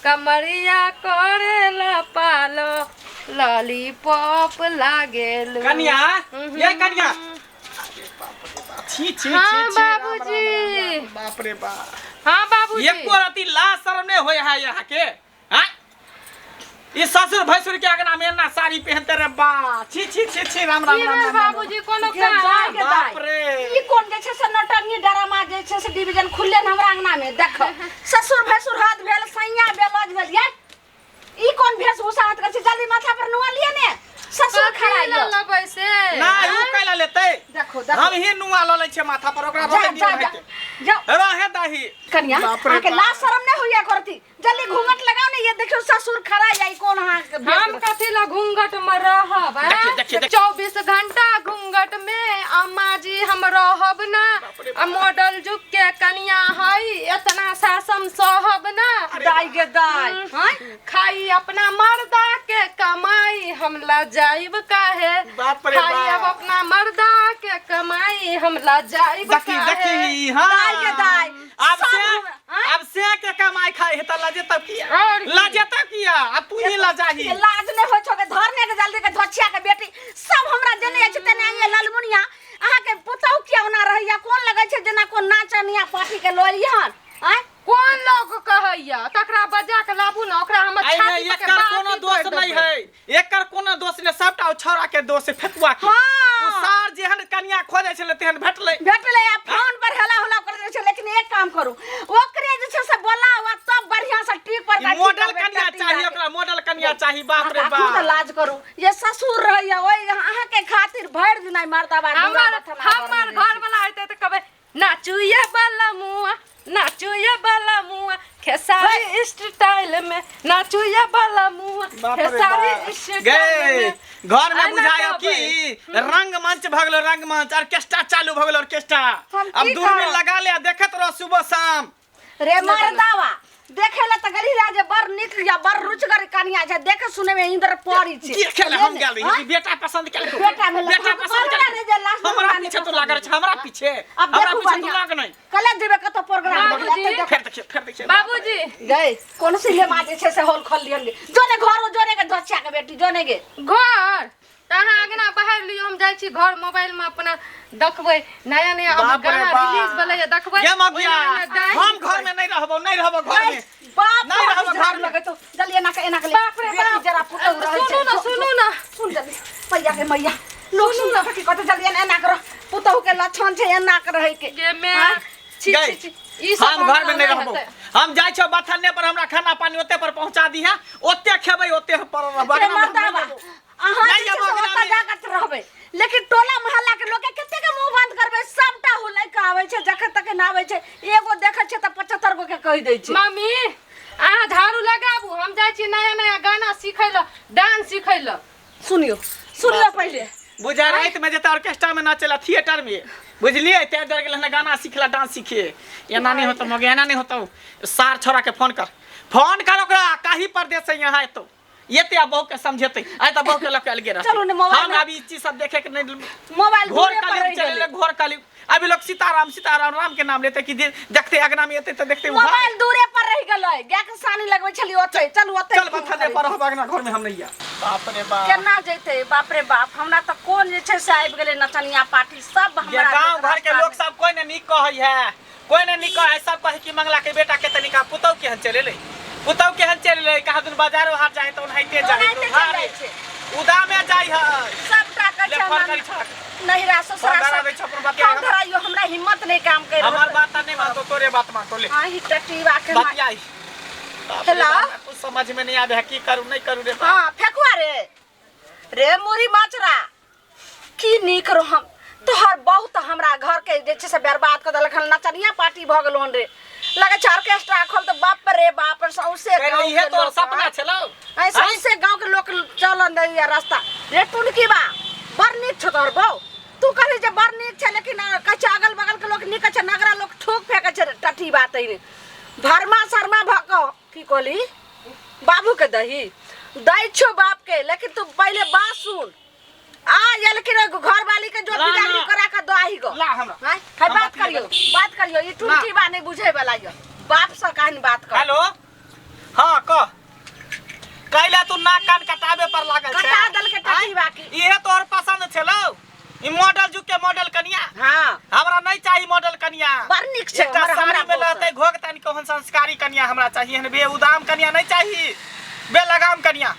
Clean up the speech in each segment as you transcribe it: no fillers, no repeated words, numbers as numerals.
कमरिया करेला पालो लॉलीपॉप लागेलू। कन्या ये कन्या छी छी हाँ छी बाबूजी। बाप रे बाप। हाँ बाबूजी। ये कोरती लाज शर्म नहीं होय है यहाँ के हैं? ये ससुर भसुर के अगना में ना साड़ी पहनते रे बा छी छी छी छी राम राम राम राम बाबूजी कोनो काम बाप रे ई कोन जे छै से नटंगी डरामा जे छै से डिवीजन खुलले न हमरा अंगना में देख ससुर भसुर हाथ भेल सैया बेलज भेल ये ई कोन भेषभूषा हाथ कर छै जल्दी माथा पर नुआ लिए ने ससुर खड़ा ला लबै से ना उ कैला लेते देखो हम ही नुआ ल ले छै माथा पर ओकरा रहे दियो जाओ रहे दही कन्या आके लाज शर्म नहीं हुई करती जल्दी घूंघट लगाओ ने ये देखो ससुर खड़ा जाई कोन हम कथी ला घूंघट में रहब 24 घंटा घूंघट में अम्मा जी हम रहब ना मॉडल जुग के कन्या हई इतना सासम सहब ना दाई के दाई हां खाई अपना मर्दा के कमाई हम ला जाइब काहे बाप रे खाई अब अपना मर्दा के कमाई हम ला जाइब देखी देखी हां दाई के दाई अब से के कमाई खाई है त लजे तब किया लजे तब किया अब तू ही लजाही लाज नहीं होय छोके धरने के जल्दी के धोछिया के बेटी सब हमरा जने छै तने ये ललमुनिया अहा के पुतौ किया ना रहैया कोन लगै छै जेना कोन नाचनिया पार्टी के लोलियन हैं कौन लोग कहैया ककरा बजा के लाबू ना ओकरा हम छाती पे एकर कोनो दोष नहीं है एकर कोनो दोष ने सबटा छौरा के दोष है फेतुआ के उ सार जेहन कन्या खोजे छले तेहन भेटले आ फोन पर हला हला कर दे छै लेकिन एक काम करू ओकरे जे छै से बोलावा तब बढ़िया से टिक पर मॉडल कन्या चाहिए ओकरा मॉडल कन्या चाहिए बाप रे बाप खुद लाज करू ये ससुर रहैया ओइ अहा के खातिर भर दिन मारता बा हमर घर वाला आइते त कहबे नाचुया वाला मुआ नाचुया वाला मुआ खेसारी स्टाइल में नाचुया वाला मुआ खेसारी स्टाइल में घर में बुझायो कि रंगमंच भगलो रंगमंच ऑर्केस्ट्रा चालू भगलो ऑर्केस्ट्रा अब दूरबीन लगा ले देखत रहो सुबह शाम रे मर्दावा देखे ला त गली राजे बर निक या बर रुचगर कन्या छै देखे सुने में इंद्र पड़ी छै की खेले हम गेल रही बेटा पसंद केल बेटा पसंद केल हमरा पीछे तो लागल छै हमरा पीछे हमरा पीछे तो लाग नहीं कले देबे कतो प्रोग्राम फिर देखिए बाबूजी गए कोन से ले माजे छै से होल खोल लियन जोने घर जोने के धोछिया के बेटी जोने गे घर तहां आगना बाहर लियो हम जाई छी घर मोबाइल में अपना देखबै नया नया अब गाना रिलीज भेलै देखबै ये मगिया हम घर में नहीं रहबो घर में बाप नहीं रहबो घर लगे तो जल्दी एना के बाप रे बाप जरा पुतो रहे छै सुनो ना सुन जल्दी पैया के मैया लोग सुन की कहते जल्दी एना करो पुतो के लक्षण छै एना के रहे के ये मैं छी ई सब हम घर में नहीं रहबो हम जाय छ बथाने पर हमरा खाना पानी ओते पर पहुंचा दी है ओते खेबै ओते पर रहबो अहाँ ओता जाकत रहबै लेकिन टोला मोहल्ला के लोग कते के मुंह बंद करबै सबटा हुलै के आबै छै जखन तक ना आबै छै एगो देखै छै त 75 गो के कहि दै छै मम्मी अहाँ झाड़ू लगाबू हम जाय छी नया नया गाना सिखै ल डांस सिखै ल सुनियो पहले बुझा रात में जता ऑर्केस्ट्रा में नाचेला थिएटर में बुझलिए ते डर गेल ना गाना सिखला डांस सीखे एना नहीं होतो मगे एना नहीं होतो सार छोरा के फोन कर ओकरा काही परदेश से यहां है तो ये ते बहु के समझेते आय त बहु के लक अलगे रह चलो ने मोबाइल हम अभी चीज सब देखे के नहीं मोबाइल घोर काली चले घोर काली अभी लोग सीताराम राम के नाम लेते कि देखते अगना में एते त देखते मोबाइल दूरे पर रह गेलै गा के सानी लगबै छली ओते चल ओते चल बथने पर हम अगना घर में हम नहीं आ बाप रे बाप केना जैते बाप रे बाप हमरा त कोन जे छै से आबि गेलै नचनिया पार्टी सब हमरा ये गांव घर के लोग सब कोई ने नी कहै है कोई ने नी कहै सब कहै कि मंगला के बेटा के तनिका पुतौ के हन चले ले पुतौ के हन चले ले कहा दिन बाजार हाट जाए तो उनहैते जाए तो हारे उदा में जाई है सबटा के छै नहीं रा ससुरा सब धराइयो हमरा हिम्मत नहीं काम कर हमार बात नहीं मानो तोरे बात मान तो ले हां ही टटीवा के बतियाई हेलो कुछ समझ में नहीं आवे की करू नहीं करू रे हां फेकुआ रे मुरी माचरा की नी करो हम तोहर बहुत हमरा घर के जे छै से बर्बाद कर देलक नचनिया पार्टी भ गेलोन रे लगे छ ऑर्केस्ट्रा खोल तो बाप रे बाप सौसे गांव ये तो सपना छलो ऐसे गांव के लोग चलन दैया रास्ता रे टुनकी बा बर नीक छ तोहर बौ तू कहि जे बर नीक छ लेकिन कछ अगल बगल के लोग नीक छ नगरा लोग ठोक फेंके छ टठी बात है भरमा शर्मा भको की कोली बाबू के दही दै छो बाप के लेकिन तू पहले बात सुन आ ये लेकिन घर वाली के जो बिगाड़ी करा के दही गो ला हमरा है बात करियो ई टुनकी बा नहीं बुझे वाला यो बाप से कहानी बात कर हेलो हां कह कैला तू नाक कान कटाबे पर लागल छै कटा दल के टटी बाकी इहे तोहर पसंद छलो ई मॉडल जुग के मॉडल कनिया हां हमरा नहीं चाहिए मॉडल कनिया बड़ निक छै एकटा साड़ी में रहते घोग तन कोहन संस्कारी कनिया हमरा चाहिए बे उदाम कनिया नहीं चाहिए बे लगाम कनिया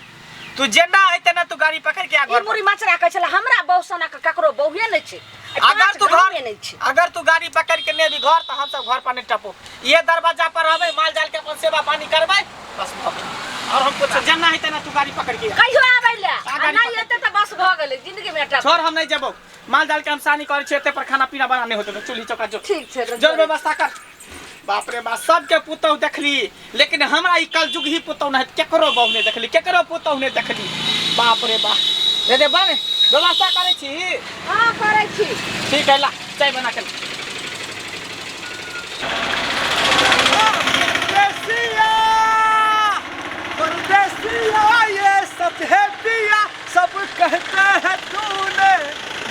तू जेना हेते ना तू गाड़ी पकड़ के आगे ई मुरी मचरा कहै छला हमरा बहु सना के ककरो बहुए नै छै अगर तू गाड़ी पकड़ के नेबी घर तो हम सब घर पर नहीं टपो ये दरवाजा पर रहबे माल जाल के अपन सेवा पानी करबे बस और हम कुछ जेना हेते ना तू गाड़ी पकड़ के कहियो आबैले नहीं हेते त बस भ गेलै जिंदगी में टप छोड़ हम नहीं जेबो माल जाल के हम सानी कर छै एते पर खाना पीना बनाने होते तो चूल्ही चौका जो ठीक छै जो व्यवस्था कर बाप रे बाप सबके पुतौ देखली लेकिन हमरा ई कल जुग ही पुतौ नहीं केकरो बहु नहीं देखली केकरो पुतौ नहीं देखली बाप रे बाप रे बन व्यवस्था करे छी हां करे छी ठीक है ला चाय बना के परदेसिया ये सब है पिया सब कहते हैं तूने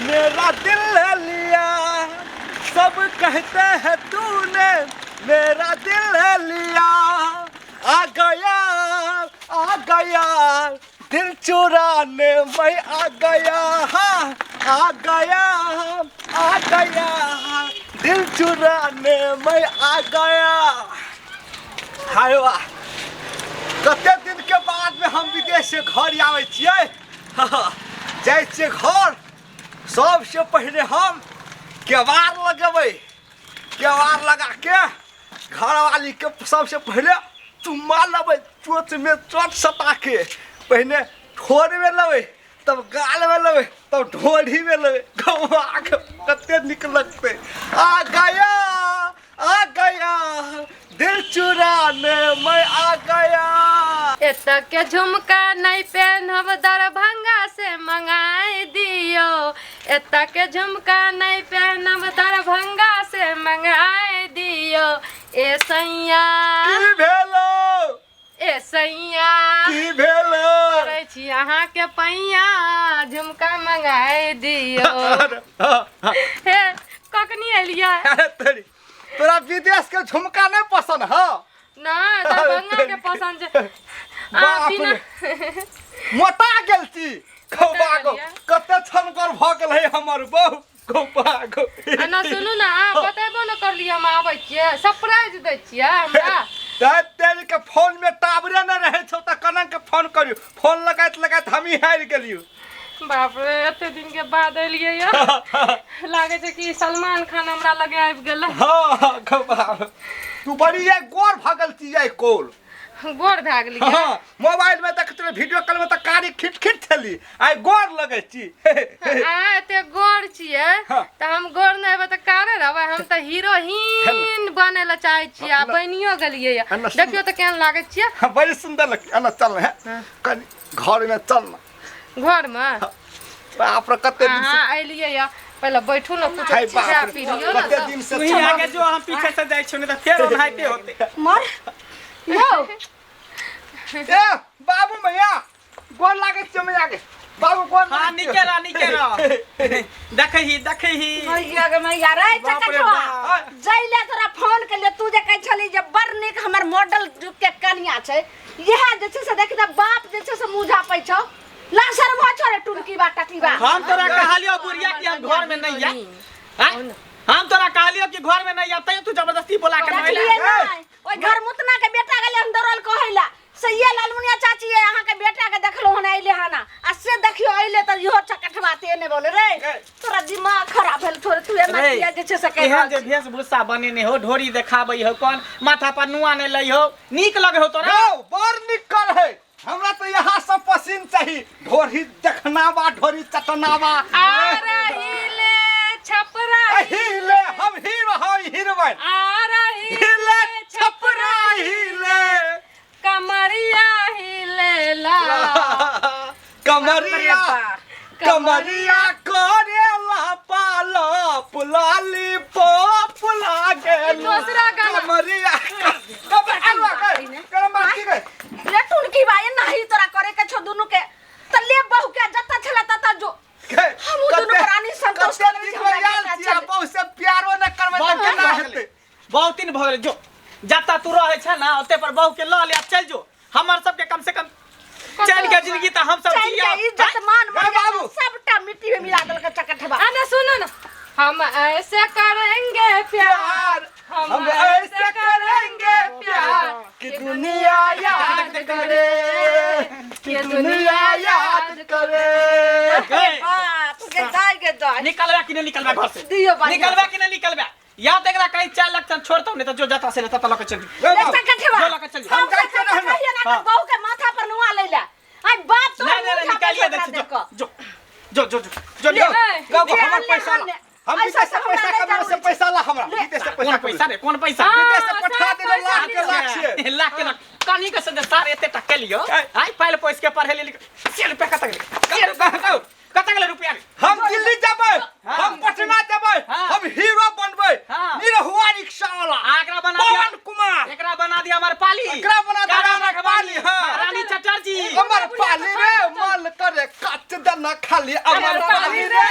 मेरा दिल ले लिया सब कहते हैं तूने मेरा दिल ले लिया आ गया दिल चुराने मैं आ गया आ गया दिल चुराने मैं आ गया हाय वाह कते दिन के बाद में हम विदेश से घर आवे छियै जाइ छियै घर सबसे पहले हम केवाड़ लगेबै केवाड़ लगा के घरवाली के सबसे पहले चुम्मा लेबै चोच में चोट सटा के पहले ठोर में लेबै तब गाल में लेबै तब ढोढ़ी में लेबै घुमा के कते निक लगतै आ गया दिल चुराने मैं आ गया एतक के झुमका नहीं पहनब दरभंगा से मंगाए दियो एतक के झुमका नहीं पहनब दरभंगा से मंगाए दियो ए सैया की भेलो ए सैया की भेलो करे छी अहाँ के पैया झुमका मंगाए दियो हे कखनी एलिया अरे तेरी तोरा विदेश के झुमका नहीं पसंद है ना दरभंगा के पसंद छै बाप बिना रे मोटा गेल छी खौबागो कते छनकर भ गेल है हमर बहु खौबागो ना सुनू ना बतेबो न करलिए हम आबै छियै सरप्राइज दै छियै हमरा तेरी के फोन में टावरे न रहे छौ त कना के फोन करियो फोन लगाइत हम ही हार गेलियो बाप रे एते दिन के बाद एलियै या लागे छै कि सलमान खान हमरा लगे आबि गेलै हां खौबाग तू बड़ी ये गोर भागल छी ये कोल गोर भए गेली हां मोबाइल में देखत रहे वीडियो कॉल में त कारी खिट छली आइ गोर लगे छी आ एते गोर छियै त हम गोर नै हेबै त कारे रहबै हम त हीरोइन बने ला चाहै छी आ बनियो गेलियै या देखियो त केहन लागे छियै बड़ी सुंदर लग अना चल है कनी घर में चल घर में बाप रे कते दिन से हां एलियै या पहले बैठू न कुछ खा पी लियो ना कते दिन से तू ही आगे जो हम पीछे से जाय छी नहीं त फेर ओनाइते होते मर यो ए बाबू मैया गोर लागे छ मैया के बाबू गोर हां निके देखै ही मैया रे चकचवा जइले तोरा फोन के ले तू जे कहै छली जे बड़ निक हमर मॉडल जुग के कन्या छै यह जे छै से देख त बाप जे छै से मुझा पै छौ ला शर्म हो छोरे टुनकी बा टटी बा हम तोरा कहलियो बुढ़िया कि हम घर में नहीं आ हम तोरा कहलियो कि घर में नहीं आ तै तू जबरदस्ती बोला के नहीं देखलिए नहीं ओइ घर मुतना के बेटा गेले हम दौड़ल कहैला सैया लालमुनिया चाची है अहाँ के बेटा के देखलो हन आइले हना आ से देखियो आइले त इहो चकटवा ते ने बोले रे तोरा दिमाग खराब भेल थोड़े तू एना किया जे छै से कह एहन जे वेशभूषा बनेने हो ढोरी देखाबै हो कोन माथा पर नुआ ने लई हो नीक लगे हो तोरा बड़ निक कर है हमरा तो यहाँ सब पसीन चाहिए ढोरी देखना बा ढोरी चटना बा आ रहीले छपरा हिले हम हीरो हम हीरोइन आ रहीले हिले छपरा हिले कमरिया हिले ला कमरिया कमरिया करेला पालो पुलाली पोप लागे दूसरा गाना कमरिया ले टुनकी बा ये नहीं तोरा करे के छो दुनु के त ले बहु के जता छला तता जो हम दुनु प्राणी संतोष करे छै बहुत से प्यारो न करबै त केना हेतै बहुत दिन भ गेल जो जता तू रहे छ ना ओते पर बहु के ल ले चल जो हमर सबके कम से कम चैन के जिंदगी त हम सब चैन जिया के इज्जत मान हे मर्यादा बाबू। सबटा मिट्टी में मिला देलक चकठबा। अरे सुनो ना, हम ऐसे करेंगे प्यार, हम ऐसे करेंगे प्यार कि दुनिया याद करे, कि दुनिया याद करे। बाप के जाय के जाय निकलबा कि नहीं निकलबा घर से? दियो बात निकलबा कि नहीं निकलबा? या देख रहा कहीं 4 लाख तक छोड़ता हूं, नहीं तो जो जाता से रहता तलक चल ए बाबू, चकठबा जो लगा चल हम हम कैसे कैसे रहना? कहिए ना हाँ। बहू के माथा पर नुआ लेला। आज बाप तो नहीं निकालिए दे जो जो जो जो जो ले, जो गाबू ले, हमर ले, पैसा ले, ला। हम ऐसा विदेश से सब पैसा हमरा कमाए से ले पैसा ला हमरा। ले। विदेश से कौन पैसा रे? कौन पैसा? विदेश से हाँ, पठा सब देले लाख के पैसा लाख छे। लाख के लाख कानी के संग सारे एते टके लियो। आई फाइल पैसा के पढ़े ले 100 रुपया कत गेले? कत गेले रुपया रे? हम दिल्ली जबै, हाँ। हम पटना जबै, हाँ। हम हीरो बनबै। हाँ। निरहुआ रिक्शा वाला एकरा बना दिया पवन कुमार। एकरा बना दिया हमार पाली। एकरा बना दिया कारा हमार रखवाली। पाली, हाँ। रानी चटर्जी। हमर पाली रे मन करे कच दना खाली हमर पाली रे।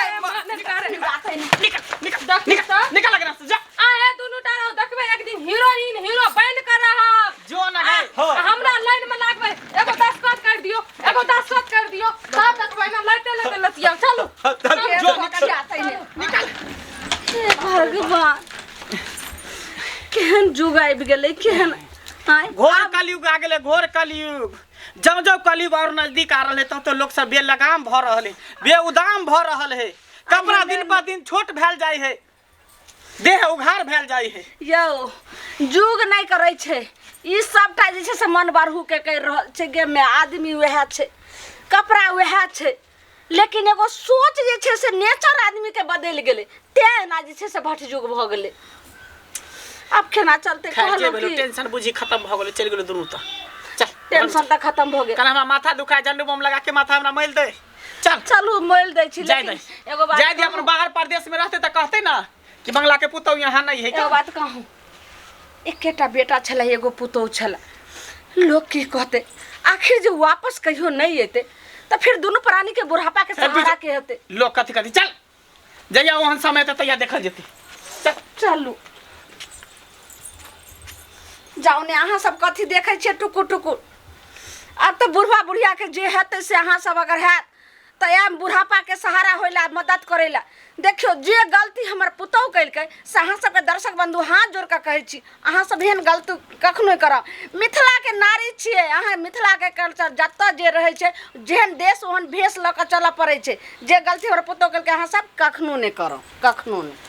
निकल निकल निकल निकल लग रहा से जा आए दोनों टारा देखबे एक दिन हीरोइन हीरो बैंड कर रहा। जो ना गए। हाँ। हमरा लाइन में लागबे, एगो 10 कट कर दियो, एगो 10 कट कर दियो, सब देखबे ना लाइटे लेते लतिया। चलो जो निकल निकल भगवान केहन जुग आबि गेलै केहन आय घोर कलयुग आ गेले, घोर कलयुग। जब जब कलयुग और नजदीक आ रहले तब तो लोग सब बेलगाम भ रहले, बेउदाम भ रहल है। कपड़ा दिन पर दिन छोट भेल जाय है, देह उघार भेल जाय है। यौ जुग नहीं करै छै ई सबटा जे छै से मन बारहू के कहि रहल छै गे में आदमी वएह छै, कपड़ा वएह छै, लेकिन एगो सोच जे छै से नेचर आदमी के बदलि गेलै तेना जे छै से भट जुग भ गेलै। अब केना चलते खैर जे कहलो भेलो कि टेंशन बुझी खत्म भ गेलो, चल गेलो दुनू त। चल टेंशन त खत्म भ गेल। कल हमरा माथा दुखाय, झंडू बम लगा के माथा हमरा मैल दे। चल चलू मोल दै छी, जाय लेकिन दे एगो बात जाय दे। अपन बाहर प्रदेश में रहते त कहते ना कि बंगला के पुतौ यहाँ नहीं है एगो क्या? बात कहूँ, एकेटा बेटा छला एगो पुतौह छला, लोग की कहते आखिर जो वापस कहियो नहीं एते तो फिर दोनों प्राणी के बुढ़ापा के सहारा के हेते। लोग कथी कथी चल जइया ओहन समय त तैया देखल जेते। चल चलू जाओ ने अहाँ सब कथी देखे छे टुकुर टुकुर। अब तो बुढ़वा बुढ़िया के जे हेते से अहाँ सब अगर हैत तो एम बुढ़ापा के सहारा होइला मदद करेला। देखियो जे गलती हमर पुतौह कइलकै से अहाँ सबके दर्शक बंधु हाथ जोड़ के कहै छी अहाँ सब एहन गलती कखनो करब। मिथिला के नारी छियै अहाँ, मिथिला के कल्चर जतऽ जे रहै छै जेहन देश ओहन भेष लऽ कऽ चलऽ पड़ै छै। जे गलती हमर पुतौह कइलकै अहाँ सब कखनो नहि करब, कखनो नहि।